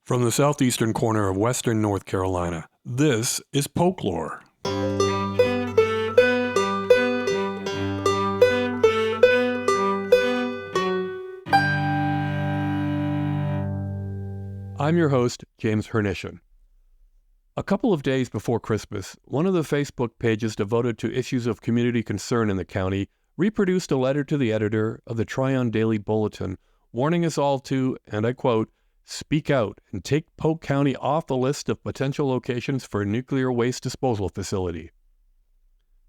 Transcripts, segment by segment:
From the southeastern corner of western North Carolina, this is Folklore. I'm your host, James Hernishan. A couple of days before Christmas, one of the Facebook pages devoted to issues of community concern in the county reproduced a letter to the editor of the Tryon Daily Bulletin, warning us all to, and I quote, "Speak out and take Polk County off the list of potential locations for a nuclear waste disposal facility."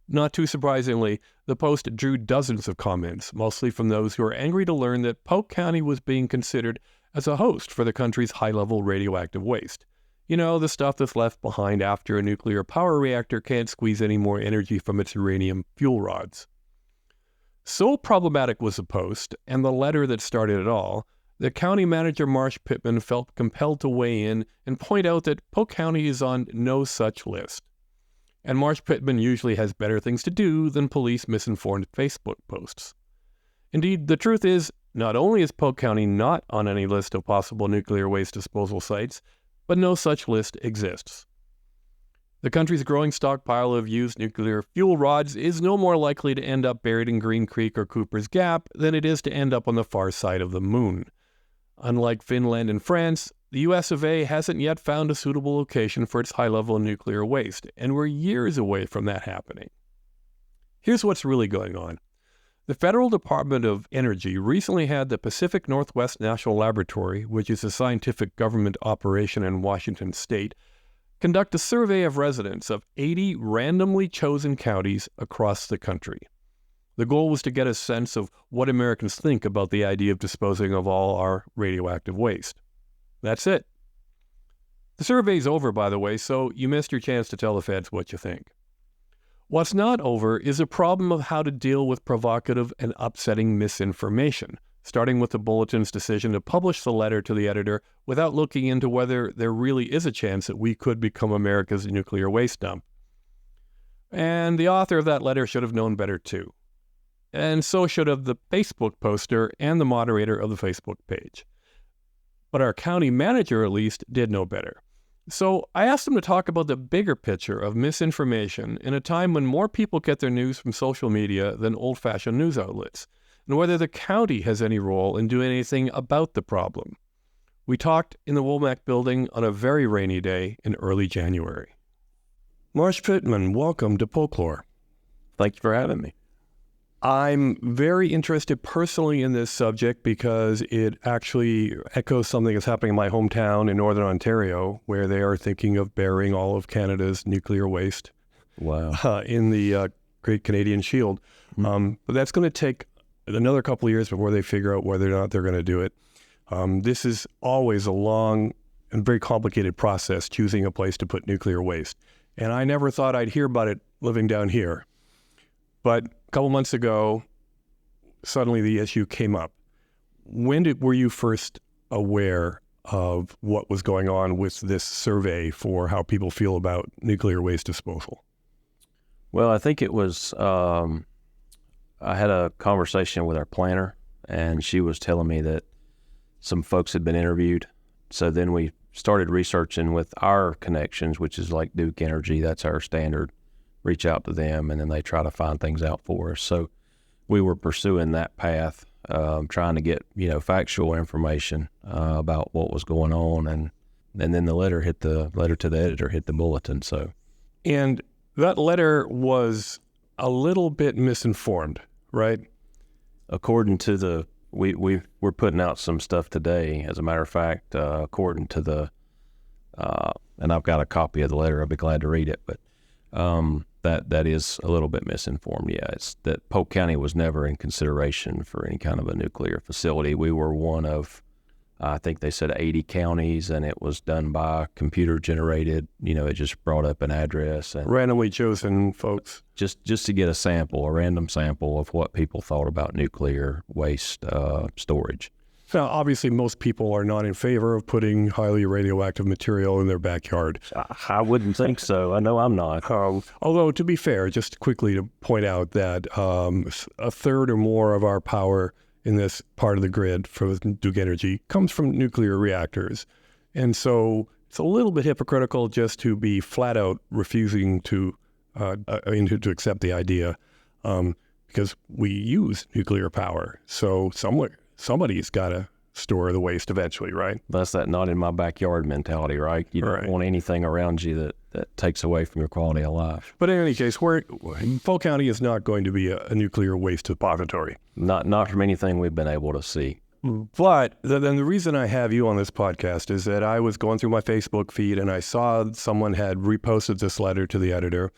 Not too surprisingly, the post drew dozens of comments, mostly from those who are angry to learn that Polk County was being considered as a host for the country's high-level radioactive waste. You know, the stuff that's left behind after a nuclear power reactor can't squeeze any more energy from its uranium fuel rods. So problematic was the post, and the letter that started it all, that County Manager Marche Pittman felt compelled to weigh in and point out that Polk County is on no such list. And Marche Pittman usually has better things to do than police misinformed Facebook posts. Indeed, the truth is, not only is Polk County not on any list of possible nuclear waste disposal sites, but no such list exists. The country's growing stockpile of used nuclear fuel rods is no more likely to end up buried in Green Creek or Cooper's Gap than it is to end up on the far side of the moon. Unlike Finland and France, the US of A hasn't yet found a suitable location for its high-level nuclear waste, and we're years away from that happening. Here's what's really going on. The Federal Department of Energy recently had the Pacific Northwest National Laboratory, which is a scientific government operation in Washington state, conduct a survey of residents of 80 randomly chosen counties across the country. The goal was to get a sense of what Americans think about the idea of disposing of all our radioactive waste. That's it. The survey's over, by the way, so you missed your chance to tell the feds what you think. What's not over is a problem of how to deal with provocative and upsetting misinformation, starting with the Bulletin's decision to publish the letter to the editor without looking into whether there really is a chance that we could become America's nuclear waste dump. And the author of that letter should have known better too. And so should have the Facebook poster and the moderator of the Facebook page. But our county manager, at least, did know better. So I asked him to talk about the bigger picture of misinformation in a time when more people get their news from social media than old-fashioned news outlets, and whether the county has any role in doing anything about the problem. We talked in the Womack building on a very rainy day in early January. Marche Pittman, welcome to Folklore. Thank you for having me. I'm very interested personally in this subject because it actually echoes something that's happening in my hometown in Northern Ontario, where they are thinking of burying all of Canada's nuclear waste. Wow. In the Great Canadian Shield. But that's going to take another couple of years before they figure out whether or not they're going to do it. This is always a long and very complicated process, choosing a place to put nuclear waste. And I never thought I'd hear about it living down here. But a couple months ago, suddenly the issue came up. When were you first aware of what was going on with this survey for how people feel about nuclear waste disposal? Well, I think it was, I had a conversation with our planner, and she was telling me that some folks had been interviewed. So then we started researching with our connections, which is like Duke Energy. That's our standard. Reach out to them, and then they try to find things out for us. So we were pursuing that path, trying to get, factual information about what was going on. And then the letter to the editor hit the bulletin. So, and that letter was a little bit misinformed, right? According to we're putting out some stuff today. As a matter of fact, according to the, and I've got a copy of the letter. I'll be glad to read it, but that is a little bit misinformed. Yeah, it's that Polk County was never in consideration for any kind of a nuclear facility. We were one of, I think they said 80 counties, and it was done by computer generated. It just brought up an address and randomly chosen folks, just to get a random sample of what people thought about nuclear waste storage. Now, obviously, most people are not in favor of putting highly radioactive material in their backyard. I wouldn't think so. I know I'm not. Although, to be fair, just quickly to point out that a third or more of our power in this part of the grid for Duke Energy comes from nuclear reactors. And so it's a little bit hypocritical just to be flat out refusing to accept the idea, because we use nuclear power. So somebody's got to store the waste eventually, right? That's that not in my backyard mentality, right? You don't want anything around you that takes away from your quality of life. But in any case, Polk County is not going to be a nuclear waste depository. Not from anything we've been able to see. But then the reason I have you on this podcast is that I was going through my Facebook feed and I saw someone had reposted this letter to the editor,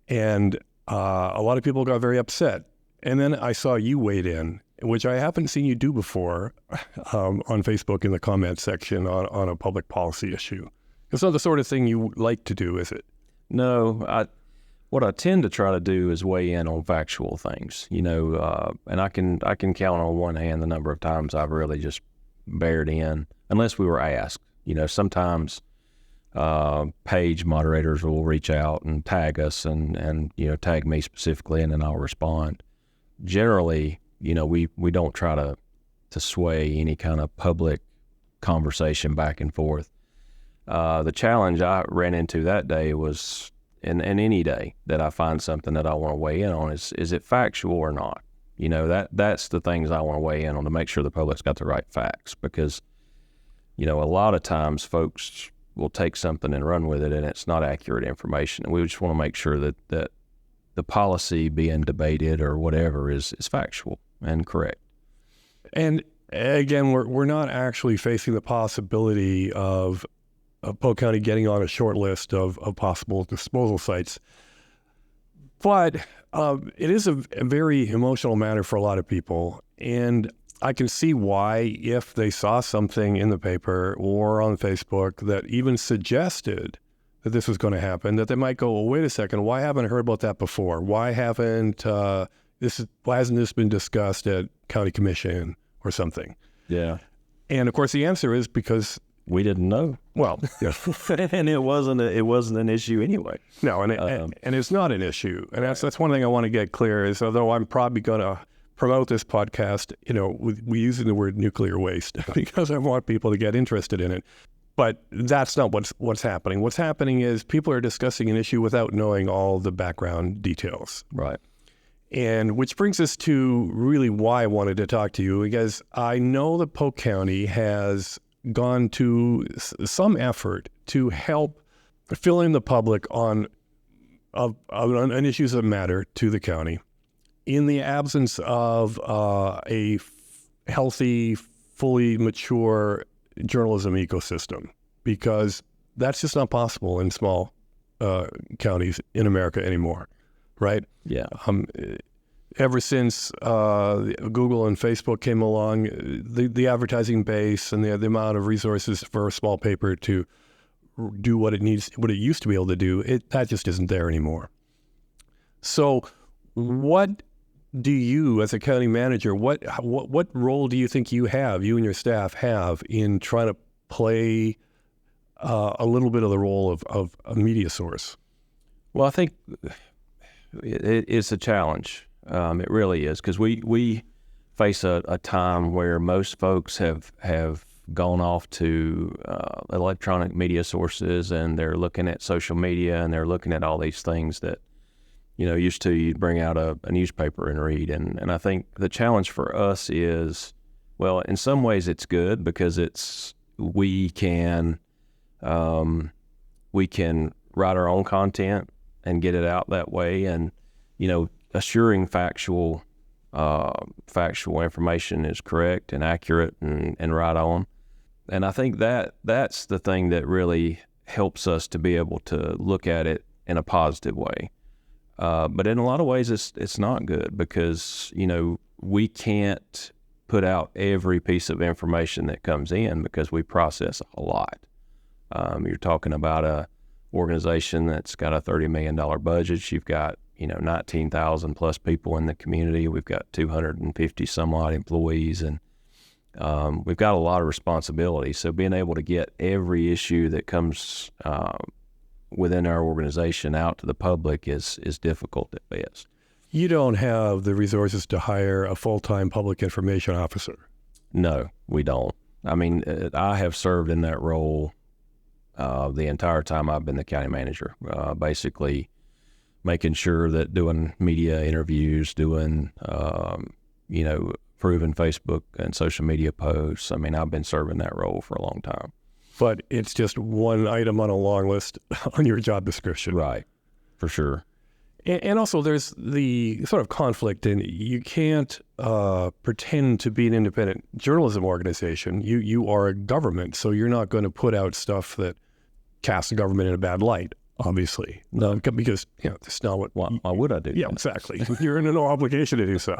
and a lot of people got very upset. And then I saw you weighed in, which I haven't seen you do before on Facebook in the comments section on a public policy issue. It's not the sort of thing you like to do, is it? No, what I tend to try to do is weigh in on factual things, and I can count on one hand the number of times I've really just bared in, unless we were asked. Sometimes page moderators will reach out and tag us and tag me specifically, and then I'll respond. Generally, we don't try to sway any kind of public conversation back and forth. The challenge I ran into that day was, and any day that I find something that I want to weigh in on, is it factual or not? That's the things I want to weigh in on to make sure the public's got the right facts, because, a lot of times folks will take something and run with it and it's not accurate information. And we just want to make sure that the policy being debated or whatever is factual and correct. And again, we're not actually facing the possibility of Polk County getting on a short list of possible disposal sites. But it is a very emotional matter for a lot of people. And I can see why, if they saw something in the paper or on Facebook that even suggested that this was going to happen, that they might go, well, wait a second, why haven't I heard about that before? Why hasn't this been discussed at county commission or something? Yeah. And of course the answer is because we didn't know. Well, yeah. And it wasn't an issue anyway. No, and it's not an issue. And that's one thing I want to get clear is, although I'm probably going to promote this podcast, we using the word nuclear waste because I want people to get interested in it. But that's not what's happening. What's happening is people are discussing an issue without knowing all the background details. Right. And which brings us to really why I wanted to talk to you, because I know that Polk County has gone to some effort to help fill in the public on issues that matter to the county in the absence of a healthy, fully mature journalism ecosystem, because that's just not possible in small counties in America anymore, right? Yeah. Ever since Google and Facebook came along, the advertising base and the amount of resources for a small paper to do what it used to be able to do, that just isn't there anymore. So what do you, as a county manager, what role do you think you and your staff have in trying to play a little bit of the role of a media source? Well, I think it's a challenge. It really is, because we face a time where most folks have gone off to electronic media sources, and they're looking at social media, and they're looking at all these things that, used to you'd bring out a newspaper and read. And I think the challenge for us is, well, in some ways it's good, because we can write our own content and get it out that way, and assuring factual information is correct and accurate and right on. And I think that's the thing that really helps us to be able to look at it in a positive way. But in a lot of ways, it's not good, because we can't put out every piece of information that comes in, because we process a lot. You're talking about a organization that's got a $30 million budget. You've got 19,000 plus people in the community. We've got 250 some odd employees, and we've got a lot of responsibility. So being able to get every issue that comes within our organization out to the public is difficult at best. You don't have the resources to hire a full-time public information officer. No, we don't. I mean, I have served in that role the entire time I've been the county manager, basically making sure that doing media interviews, doing, approving Facebook and social media posts. I mean, I've been serving that role for a long time. But it's just one item on a long list on your job description. Right, for sure. And also there's the sort of conflict in you can't pretend to be an independent journalism organization. You are a government, so you're not going to put out stuff that casts the government in a bad light, obviously. No, because, that's not what... Why would I do Yeah, that? exactly. You're under no obligation to do so.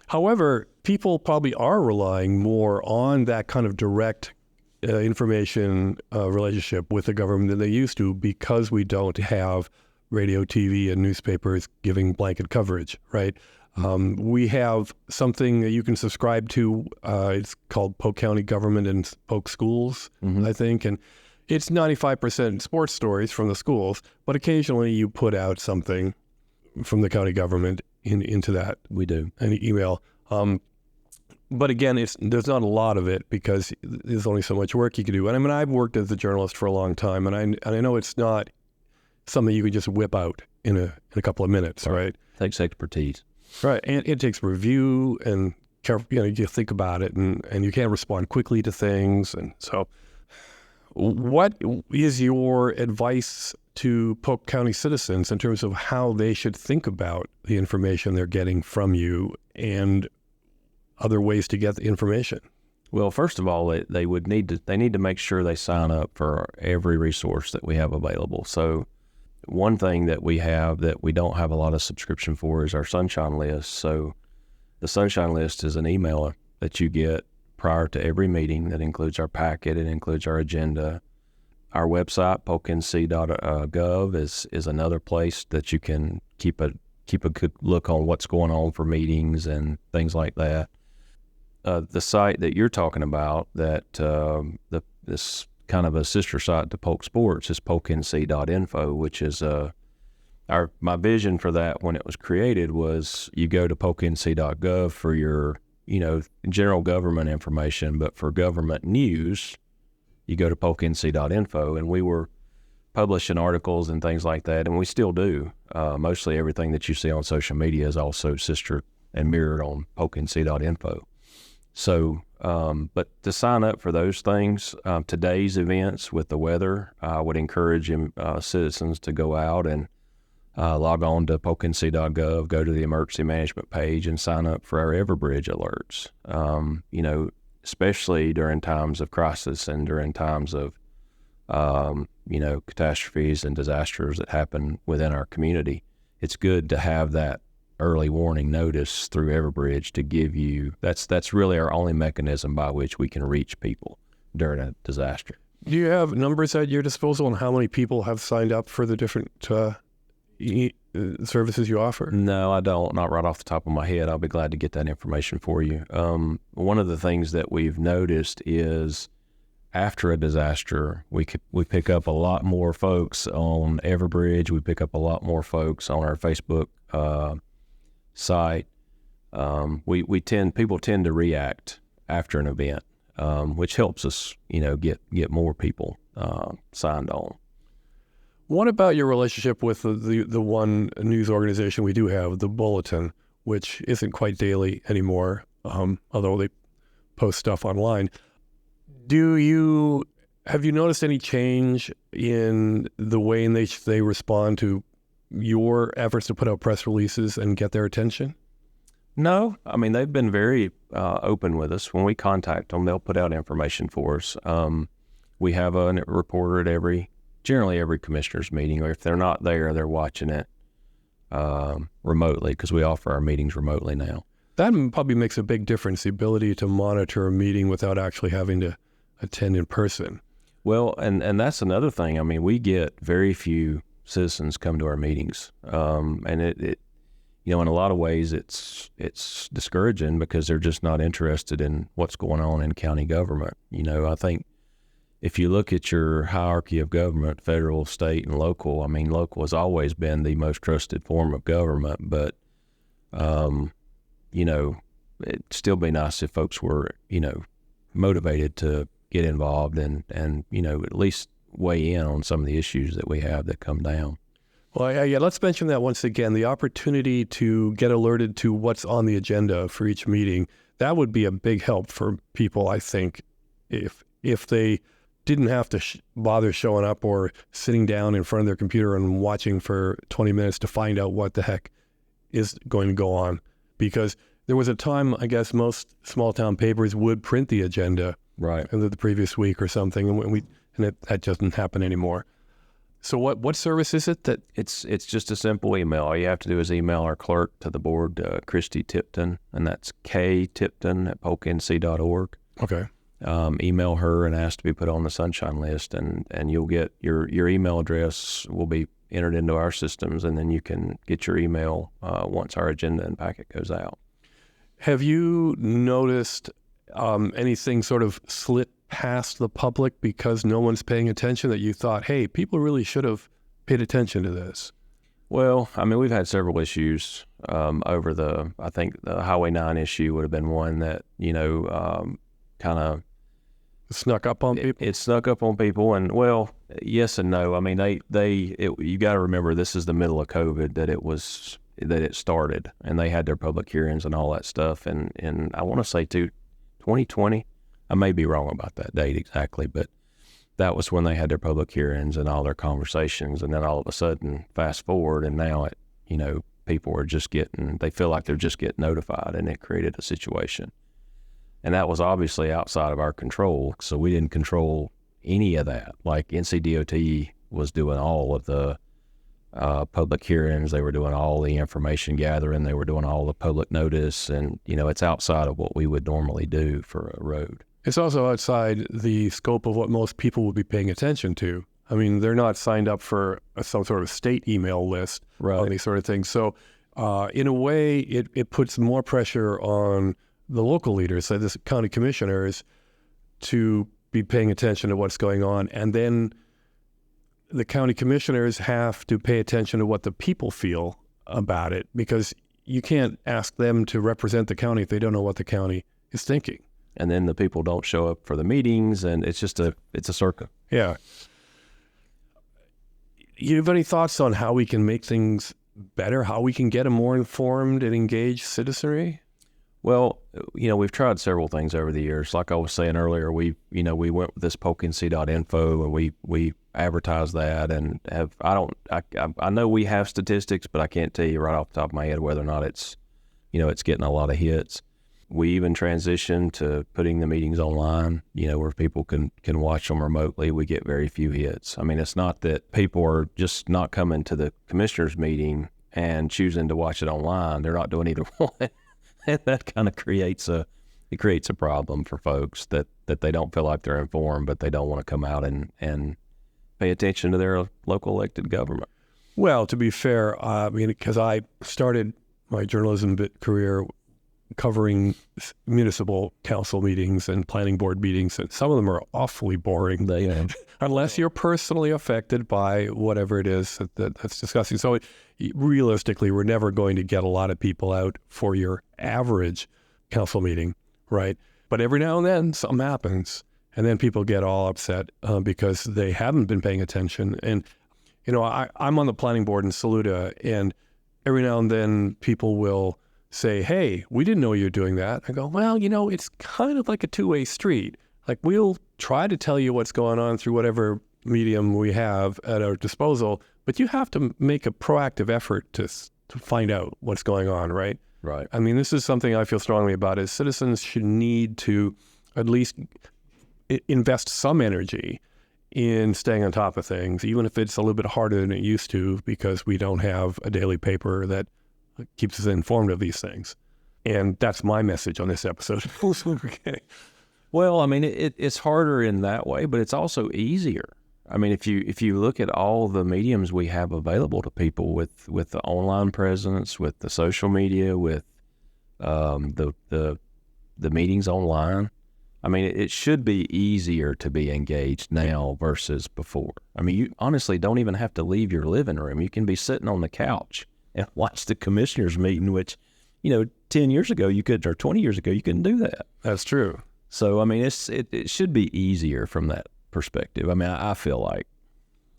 However, people probably are relying more on that kind of direct information relationship with the government than they used to because we don't have radio, TV, and newspapers giving blanket coverage, right? We have something that you can subscribe to. It's called Polk County Government and Polk Schools, I think. And it's 95% sports stories from the schools, but occasionally you put out something from the county government into that. We do. An email. But again, there's not a lot of it because there's only so much work you can do. And I mean, I've worked as a journalist for a long time, and I know it's not something you can just whip out in a couple of minutes, right? Takes expertise. Right, and it takes review and careful. You think about it, and you can't respond quickly to things. And so, what is your advice to Polk County citizens in terms of how they should think about the information they're getting from you and other ways to get the information? Well, first of all, they need to make sure they sign up for every resource that we have available. So one thing that we have that we don't have a lot of subscription for is our Sunshine List. So the Sunshine List is an email that you get prior to every meeting that includes our packet, it includes our agenda. Our website, polknc.gov, is another place that you can keep a good look on what's going on for meetings and things like that. The site that you're talking about, that this kind of a sister site to Polk Sports, is polknc.info, which is my vision for that when it was created was you go to polknc.gov for your general government information, but for government news, you go to polknc.info, and we were publishing articles and things like that, and we still do. Mostly everything that you see on social media is also sister and mirrored on polknc.info. So, but to sign up for those things, today's events with the weather, I would encourage citizens to go out and log on to polknc.gov, go to the emergency management page, and sign up for our Everbridge alerts. Especially during times of crisis and during times of, catastrophes and disasters that happen within our community. It's good to have that early warning notice through Everbridge to give you, that's really our only mechanism by which we can reach people during a disaster. Do you have numbers at your disposal on how many people have signed up for the different services you offer? No, I don't. Not right off the top of my head. I'll be glad to get that information for you. One of the things that we've noticed is after a disaster, we pick up a lot more folks on Everbridge. We pick up a lot more folks on our Facebook site. People tend to react after an event, which helps us, get more people signed on. What about your relationship with the one news organization we do have, the Bulletin, which isn't quite daily anymore, although they post stuff online? Have you noticed any change in the way in which they respond to your efforts to put out press releases and get their attention? No, I mean, they've been very open with us. When we contact them, they'll put out information for us. We have a reporter at generally every commissioner's meeting, or if they're not there, they're watching it remotely, because we offer our meetings remotely now. That probably makes a big difference, the ability to monitor a meeting without actually having to attend in person. Well, and that's another thing. I mean, we get very few citizens come to our meetings, and it in a lot of ways it's discouraging because they're just not interested in what's going on in county government. I think if you look at your hierarchy of government, federal, state, and local, I mean, local has always been the most trusted form of government, but, it'd still be nice if folks were, motivated to get involved and at least weigh in on some of the issues that we have that come down. Well, yeah, let's mention that once again, the opportunity to get alerted to what's on the agenda for each meeting. That would be a big help for people, I think, if they didn't have to bother showing up or sitting down in front of their computer and watching for 20 minutes to find out what the heck is going to go on. Because there was a time, I guess, most small town papers would print the agenda right the previous week or something, and that doesn't happen anymore. So what service is it that? It's just a simple email. All you have to do is email our clerk to the board, Christy Tipton, and that's ktipton@polknc.org. Okay. Email her and ask to be put on the sunshine list, and you'll get your email address will be entered into our systems, and then you can get your email once our agenda and packet goes out. Have you noticed anything sort of slip past the public because no one's paying attention that you thought, hey, people really should have paid attention to this? Well, I mean, we've had several issues over I think the Highway 9 issue would have been one that, kind of snuck up on people? It snuck up on people, and well, yes and no. I mean, you got to remember this is the middle of COVID that it started, and they had their public hearings and all that stuff, and I want to say 2020. I may be wrong about that date exactly, but that was when they had their public hearings and all their conversations, and then all of a sudden, fast forward, and now people are they feel like they're just getting notified, and it created a situation. And that was obviously outside of our control, so we didn't control any of that. Like NCDOT was doing all of the public hearings, they were doing all the information gathering, they were doing all the public notice, and it's outside of what we would normally do for a road. It's also outside the scope of what most people would be paying attention to. I mean, they're not signed up for some sort of state email list on these sort of things. So in a way, it puts more pressure on the local leaders, say the county commissioners, to be paying attention to what's going on. And then the county commissioners have to pay attention to what the people feel about it, because you can't ask them to represent the county if they don't know what the county is thinking. And then the people don't show up for the meetings, and it's a circle. Yeah. You have any thoughts on how we can make things better, how we can get a more informed and engaged citizenry? Well, we've tried several things over the years. Like I was saying earlier, we went with this polknc.info, and we advertise that, and I know we have statistics, but I can't tell you right off the top of my head whether or not it's getting a lot of hits. We even transitioned to putting the meetings online, where people can watch them remotely. We get very few hits. I mean, it's not that people are just not coming to the commissioners meeting and choosing to watch it online. They're not doing either one. And that kind of creates a problem for folks that they don't feel like they're informed, but they don't want to come out and pay attention to their local elected government. Well, to be fair, because I started my journalism career covering municipal council meetings and planning board meetings, and some of them are awfully boring. Unless you're personally affected by whatever it is that's discussing. So realistically, we're never going to get a lot of people out for your average council meeting, right? But every now and then something happens, and then people get all upset because they haven't been paying attention. And, I'm on the planning board in Saluda, and every now and then people will say, hey, we didn't know you were doing that. I go, well, it's kind of like a two-way street. Like, we'll try to tell you what's going on through whatever medium we have at our disposal, but you have to make a proactive effort to find out what's going on, right? Right. I mean, this is something I feel strongly about, is citizens should need to at least invest some energy in staying on top of things, even if it's a little bit harder than it used to, because we don't have a daily paper that keeps us informed of these things. And that's my message on this episode. Okay. Well, I mean, it's harder in that way, but it's also easier. I mean, if you look at all the mediums we have available to people with the online presence, with the social media, with the meetings online, I mean, it should be easier to be engaged now versus before. I mean, you honestly don't even have to leave your living room. You can be sitting on the couch and watch the commissioners meeting, which, 10 years ago you couldn't, or 20 years ago you couldn't do that. That's true. So, I mean, it should be easier from that perspective. I mean, I feel like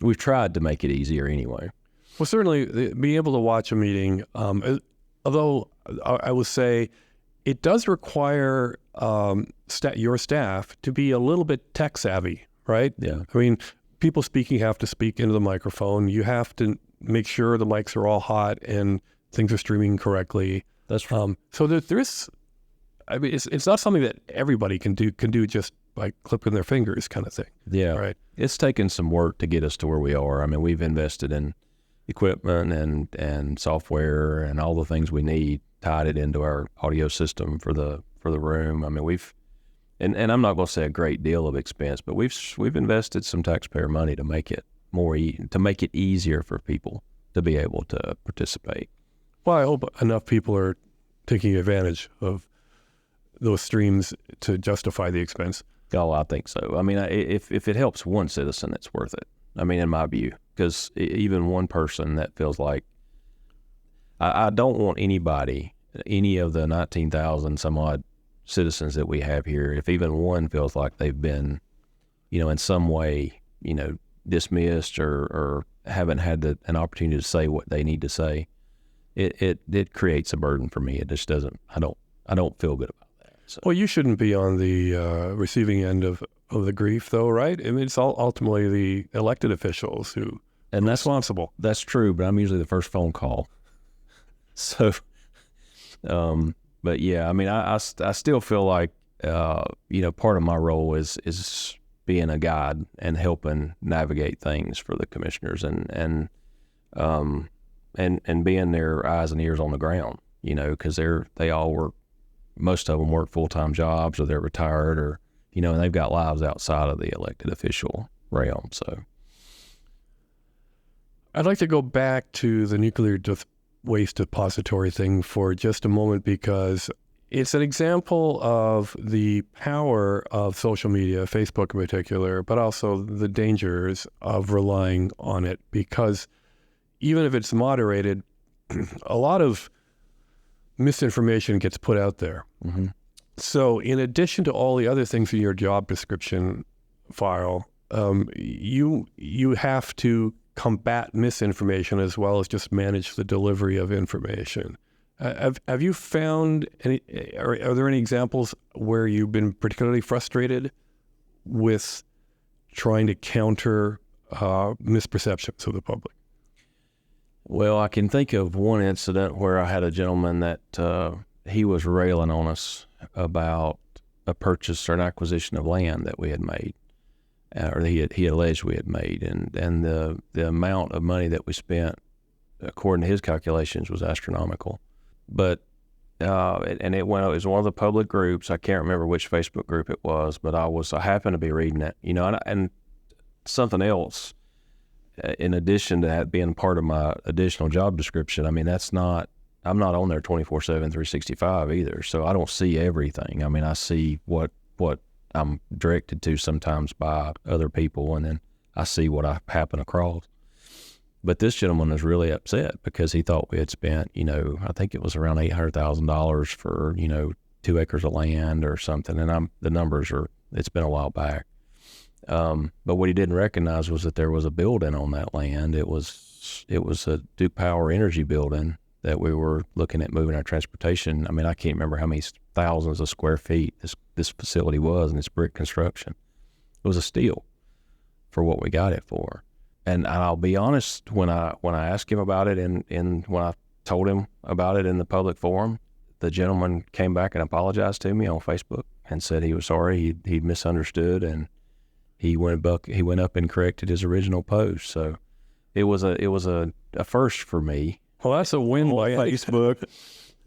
we've tried to make it easier anyway. Well, certainly being able to watch a meeting, although I would say it does require your staff to be a little bit tech savvy, right? Yeah. I mean, people speaking have to speak into the microphone. You have to make sure the mics are all hot and things are streaming correctly. That's right. So there's, I mean, it's not something that everybody can do just by clipping their fingers kind of thing. Yeah. Right. It's taken some work to get us to where we are. I mean, we've invested in equipment and software and all the things we need, tied it into our audio system for the room. I mean, we've and I'm not going to say a great deal of expense, but we've invested some taxpayer money to make it to make it easier for people to be able to participate. Well, I hope enough people are taking advantage of those streams to justify the expense. Oh, I think so. I mean, if it helps one citizen, it's worth it. I mean, in my view, because even one person that feels like I don't want anybody, any of the 19,000 some odd citizens that we have here, if even one feels like they've been, in some way, dismissed or haven't had an opportunity to say what they need to say, it creates a burden for me. It just doesn't. I don't feel good about that. So. Well, you shouldn't be on the receiving end of the grief, though, right? I mean, it's ultimately the elected officials who are responsible. That's true, but I'm usually the first phone call. So, but yeah, I mean, I still feel like, part of my role is being a guide and helping navigate things for the commissioners and being their eyes and ears on the ground, because they all work, most of them work full-time jobs or they're retired or, and they've got lives outside of the elected official realm. So I'd like to go back to the nuclear waste depository thing for just a moment, because it's an example of the power of social media, Facebook in particular, but also the dangers of relying on it, because even if it's moderated, a lot of misinformation gets put out there. Mm-hmm. So in addition to all the other things in your job description file, you have to combat misinformation as well as just manage the delivery of information. Have you found any, are there any examples where you've been particularly frustrated with trying to counter misperceptions of the public? Well, I can think of one incident where I had a gentleman that he was railing on us about a purchase or an acquisition of land that we had made, or he alleged we had made, and the amount of money that we spent, according to his calculations, was astronomical. But it was one of the public groups. I can't remember which Facebook group it was, but I happened to be reading it, and something else. In addition to that being part of my additional job description, I mean, I'm not on there 24/7, 365 either. So I don't see everything. I mean, I see what I'm directed to sometimes by other people, and then I see what I happen across. But this gentleman was really upset because he thought we had spent, I think it was around $800,000 for, 2 acres of land or something. And the numbers it's been a while back. But what he didn't recognize was that there was a building on that land. It was a Duke Power Energy building that we were looking at moving our transportation. I mean, I can't remember how many thousands of square feet this facility was, and it's brick construction. It was a steal for what we got it for. And I'll be honest, when I asked him about it and when I told him about it in the public forum, the gentleman came back and apologized to me on Facebook and said he was sorry, he misunderstood, and he went up and corrected his original post. So it was a first for me. Well, that's a win by Facebook.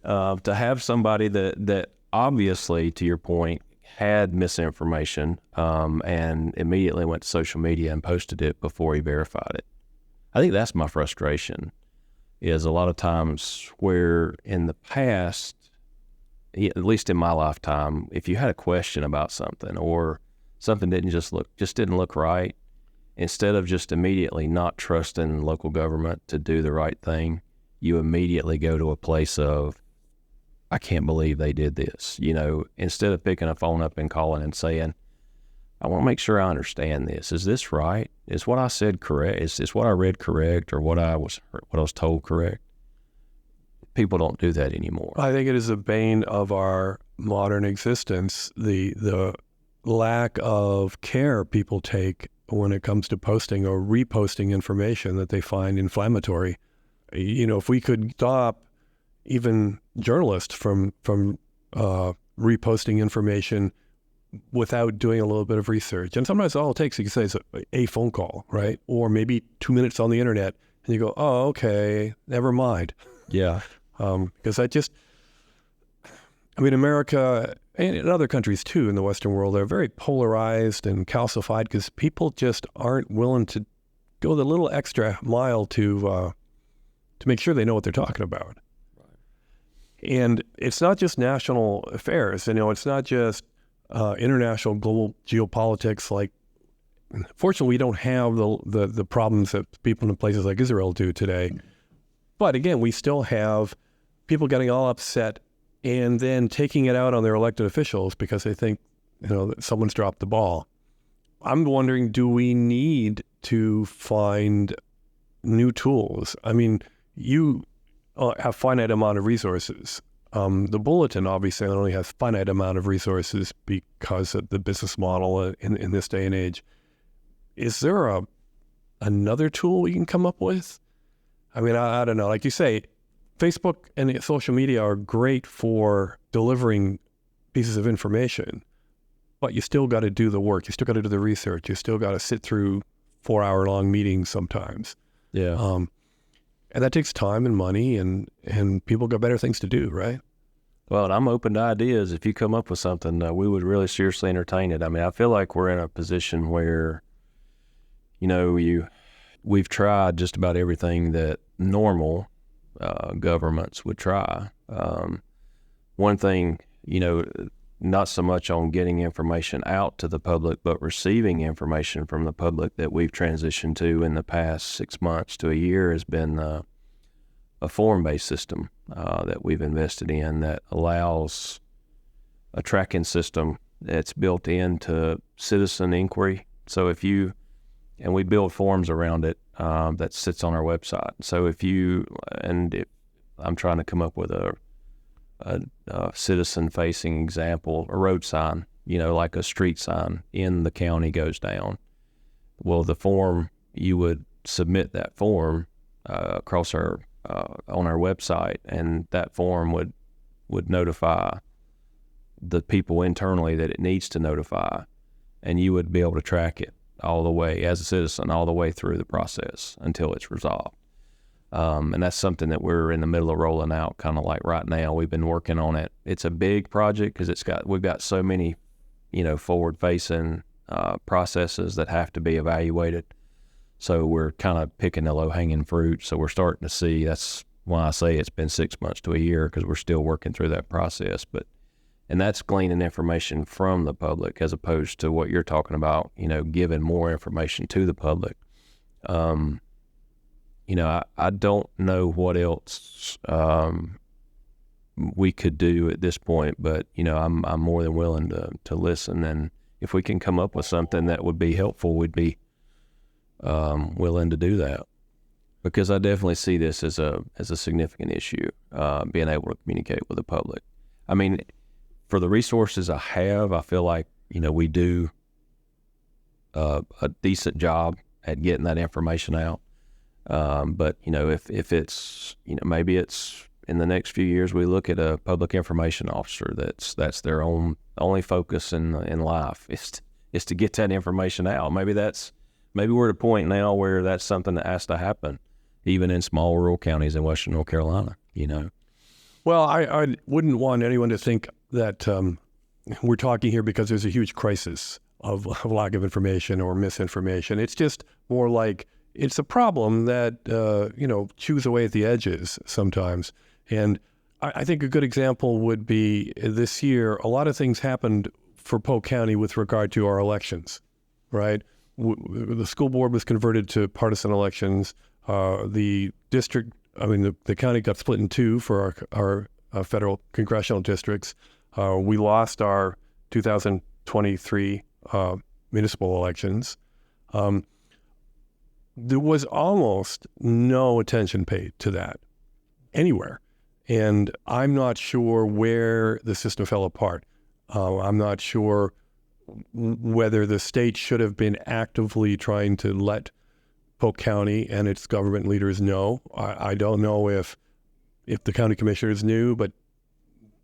To have somebody that obviously, to your point, had misinformation and immediately went to social media and posted it before he verified it. I think that's my frustration, is a lot of times where in the past, at least in my lifetime, if you had a question about something or something didn't look right, instead of just immediately not trusting local government to do the right thing, you immediately go to a place of, I can't believe they did this. Instead of picking a phone up and calling and saying, I want to make sure I understand this. Is this right? Is what I said correct? Is what I read correct, or what I was told correct? People don't do that anymore. I think it is a bane of our modern existence, the lack of care people take when it comes to posting or reposting information that they find inflammatory. If we could stop even journalists from reposting information without doing a little bit of research. And sometimes all it takes, you can say, is a phone call, right? Or maybe 2 minutes on the internet, and you go, oh, okay, never mind. Yeah. Because America and in other countries too in the Western world, they're very polarized and calcified because people just aren't willing to go the little extra mile to make sure they know what they're talking about. Right. And it's not just national affairs. It's not just international global geopolitics. Like, fortunately, we don't have the problems that people in places like Israel do today. But again, we still have people getting all upset and then taking it out on their elected officials because they think, that someone's dropped the ball. I'm wondering, do we need to find new tools? I mean, you have finite amount of resources. The Bulletin obviously only has finite amount of resources because of the business model in this day and age. Is there another tool we can come up with? I mean, I don't know. Like you say, Facebook and social media are great for delivering pieces of information, but you still got to do the work. You still got to do the research. You still got to sit through 4-hour-long meetings sometimes. Yeah. And that takes time and money, and people got better things to do, right? Well, and I'm open to ideas. If you come up with something, we would really seriously entertain it. I mean, I feel like we're in a position where, we've tried just about everything that normal governments would try. One thing, not so much on getting information out to the public, but receiving information from the public that we've transitioned to in the past 6 months to a year has been a form-based system that we've invested in that allows a tracking system that's built into citizen inquiry. So and we build forms around it that sits on our website. So if I'm trying to come up with a citizen-facing example, a road sign, like a street sign in the county goes down. Well, the form, you would submit that form across on our website, and that form would notify the people internally that it needs to notify, and you would be able to track it all the way as a citizen, all the way through the process until it's resolved. And that's something that we're in the middle of rolling out, kind of like right now. We've been working on it. It's a big project because we've got so many, forward-facing processes that have to be evaluated. So we're kind of picking the low-hanging fruit. So we're starting to see. That's why I say it's been 6 months to a year, because we're still working through that process. And that's gleaning information from the public as opposed to what you're talking about, giving more information to the public. I don't know what else we could do at this point, but, I'm more than willing to listen. And if we can come up with something that would be helpful, we'd be willing to do that. Because I definitely see this as a significant issue, being able to communicate with the public. I mean, for the resources I have, I feel like, we do a decent job at getting that information out. But, if it's, maybe it's in the next few years, we look at a public information officer that's their only focus in life is to get that information out. Maybe we're at a point now where that's something that has to happen, even in small rural counties in Western North Carolina, Well, I wouldn't want anyone to think that we're talking here because there's a huge crisis of lack of information or misinformation. It's just more like it's a problem that, chews away at the edges sometimes. And I think a good example would be this year, a lot of things happened for Polk County with regard to our elections, right? The school board was converted to partisan elections. The county got split in two for our federal congressional districts. We lost our 2023 municipal elections. There was almost no attention paid to that anywhere. And I'm not sure where the system fell apart. I'm not sure whether the state should have been actively trying to let Polk County and its government leaders know. I don't know if the county commissioners knew but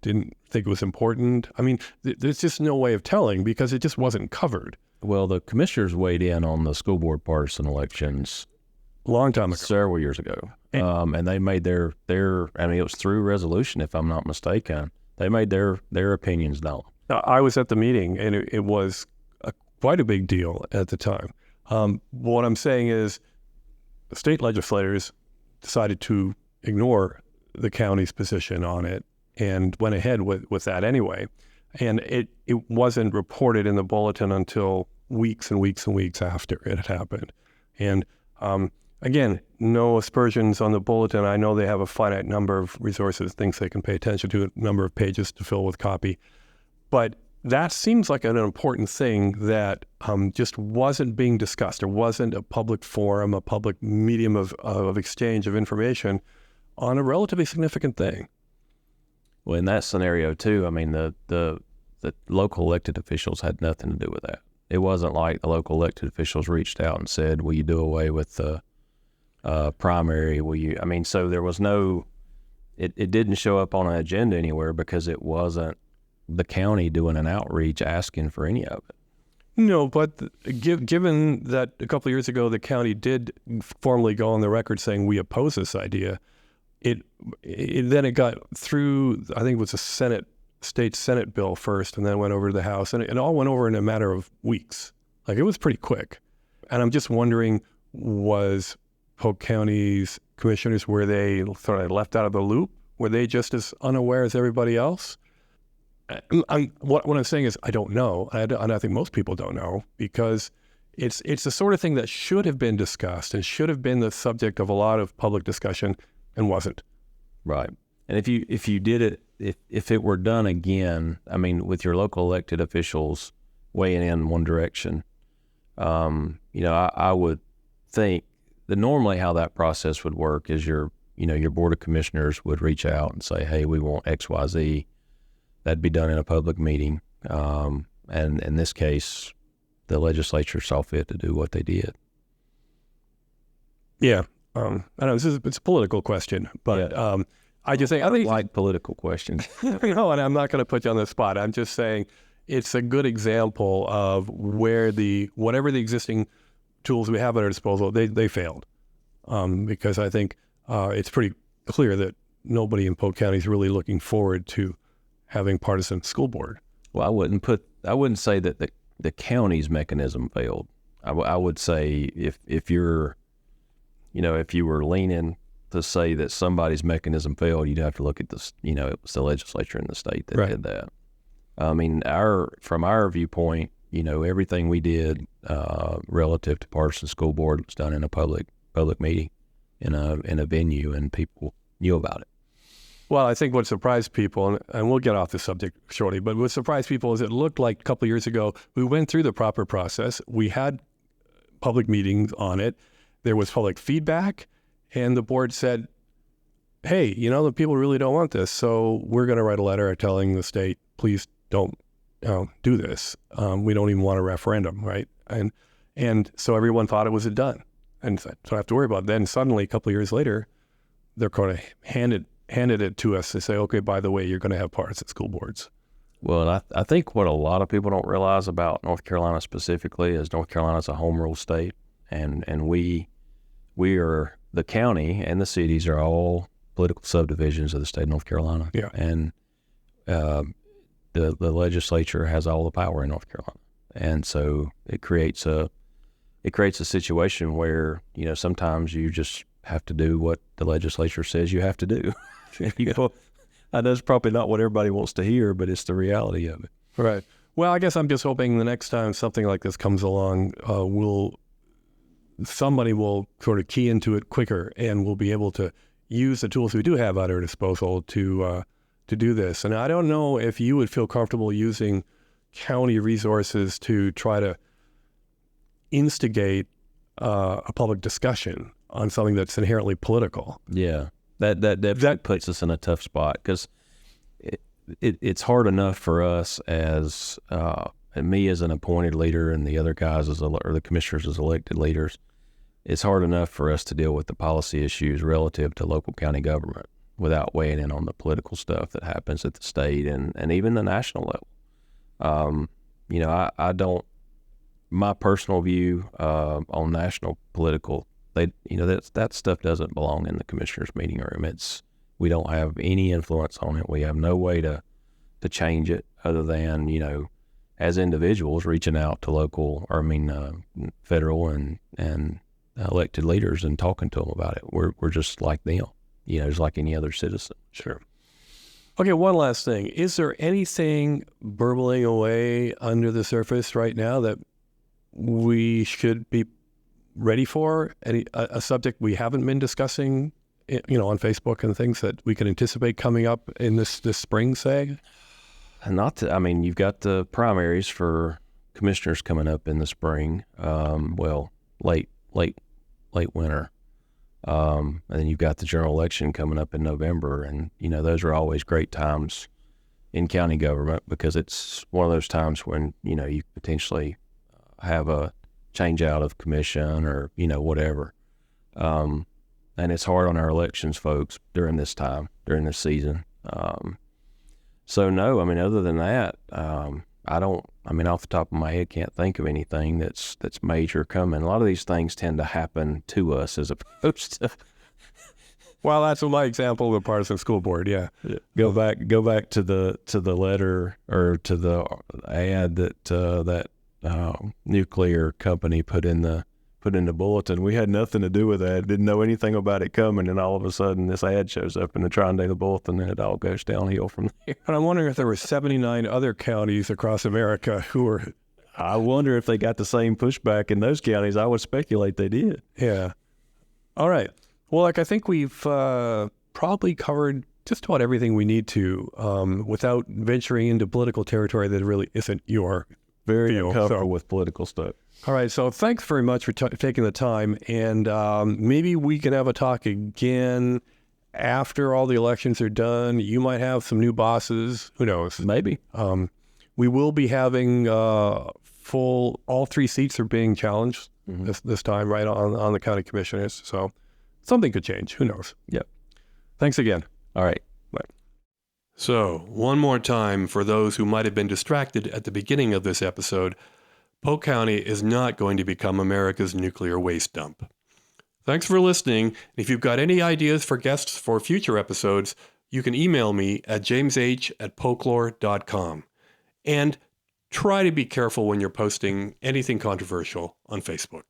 didn't think it was important. I mean, there's just no way of telling because it just wasn't covered. Well, the commissioners weighed in on the school board partisan elections A long time ago. several years ago. And they made their, I mean, it was through resolution, if I'm not mistaken. They made their opinions known. I was at the meeting, and it was quite a big deal at the time. What I'm saying is the state legislators decided to ignore the county's position on it and went ahead with that anyway. And it wasn't reported in the bulletin until weeks and weeks and weeks after it had happened. And again, no aspersions on the bulletin. I know they have a finite number of resources, things they can pay attention to, a number of pages to fill with copy. But that seems like an important thing that just wasn't being discussed. There wasn't a public forum, a public medium of exchange of information on a relatively significant thing. Well, in that scenario too, I mean, the local elected officials had nothing to do with that. It wasn't like the local elected officials reached out and said, "Will you do away with the primary? Will you?" I mean, so there was no. It didn't show up on an agenda anywhere because it wasn't the county doing an outreach asking for any of it. No, but given that a couple of years ago the county did formally go on the record saying we oppose this idea, it then it got through. I think it was a state Senate bill first, and then went over to the House, and it all went over in a matter of weeks. Like, it was pretty quick. And I'm just wondering, was Polk County's commissioners, were they sort of left out of the loop? Were they just as unaware as everybody else? What I'm saying is I don't know, and I think most people don't know, because it's the sort of thing that should have been discussed and should have been the subject of a lot of public discussion and wasn't. Right. And if you did it, if it were done again, I mean, with your local elected officials weighing in one direction, I would think that normally how that process would work is your board of commissioners would reach out and say, "Hey, we want X, Y, Z." That'd be done in a public meeting. And in this case, the legislature saw fit to do what they did. Yeah. I know it's a political question, but Yeah. I think like political questions. No, and I'm not going to put you on the spot. I'm just saying it's a good example of where whatever the existing tools we have at our disposal, they failed. Because I think it's pretty clear that nobody in Polk County is really looking forward to having partisan school board. Well, I wouldn't say that the county's mechanism failed. I would say if you were leaning to say that somebody's mechanism failed, you'd have to look at this. It was the legislature in the state that did that. I mean, from our viewpoint, everything we did relative to partisan school board was done in a public meeting in a venue, and people knew about it. Well, I think what surprised people, and we'll get off the subject shortly, but what surprised people is it looked like a couple of years ago, we went through the proper process. We had public meetings on it. There was public feedback, and the board said, "Hey, the people really don't want this, so we're going to write a letter telling the state, please don't do this. We don't even want a referendum," right? And so everyone thought it was done, and so I don't have to worry about it. Then suddenly, a couple of years later, they're going to handed it to us to say, "Okay, by the way, you're going to have partisan school boards." Well, I think what a lot of people don't realize about North Carolina specifically is North Carolina's a home rule state, and we are, the county and the cities are all political subdivisions of the state of North Carolina. Yeah. And the legislature has all the power in North Carolina, and so it creates a situation where sometimes you just have to do what the legislature says you have to do. I know it's probably not what everybody wants to hear, but it's the reality of it. Right. Well, I guess I'm just hoping the next time something like this comes along, somebody will sort of key into it quicker, and we'll be able to use the tools we do have at our disposal to to do this. And I don't know if you would feel comfortable using county resources to try to instigate a public discussion on something that's inherently political. Yeah, that puts us in a tough spot, because it's hard enough for us as and me as an appointed leader, and the other guys or the commissioners as elected leaders. It's hard enough for us to deal with the policy issues relative to local county government without weighing in on the political stuff that happens at the state and even the national level. I don't. My personal view on national political, that stuff doesn't belong in the commissioners' meeting room. We don't have any influence on it. We have no way to change it other than, as individuals reaching out to federal and elected leaders and talking to them about it. We're just like them, just like any other citizen. Sure. Okay, one last thing. Is there anything burbling away under the surface right now that we should be ready for? A subject we haven't been discussing, on Facebook and things that we can anticipate coming up in this spring, say? You've got the primaries for commissioners coming up in the spring. Late winter. And then you've got the general election coming up in November. And, those are always great times in county government, because it's one of those times when, you potentially have a change out of commission or, whatever. And it's hard on our elections folks during this season. So no, other than that, I don't, off the top of my head, can't think of anything that's major coming. A lot of these things tend to happen to us as opposed to. Well, that's my example of the partisan school board. Yeah. Go back to the letter or to the ad that nuclear company put in the bulletin. We had nothing to do with that. Didn't know anything about it coming, and all of a sudden this ad shows up in the Tri-Daily Bulletin, and it all goes downhill from there. And I'm wondering if there were 79 other counties across America who were. I wonder if they got the same pushback in those counties. I would speculate they did. Yeah. All right. Well, I think we've probably covered just about everything we need to without venturing into political territory that really isn't your very uncomfortable with political stuff. All right, so thanks very much for taking the time, and maybe we can have a talk again after all the elections are done. You might have some new bosses. Who knows? Maybe. We will be having all 3 seats are being challenged this time, right, on the county commissioners. So something could change. Who knows? Yep. Thanks again. All right. Bye. So, one more time for those who might have been distracted at the beginning of this episode, Polk County is not going to become America's nuclear waste dump. Thanks for listening. If you've got any ideas for guests for future episodes, you can email me at jamesh@polklore.com. And try to be careful when you're posting anything controversial on Facebook.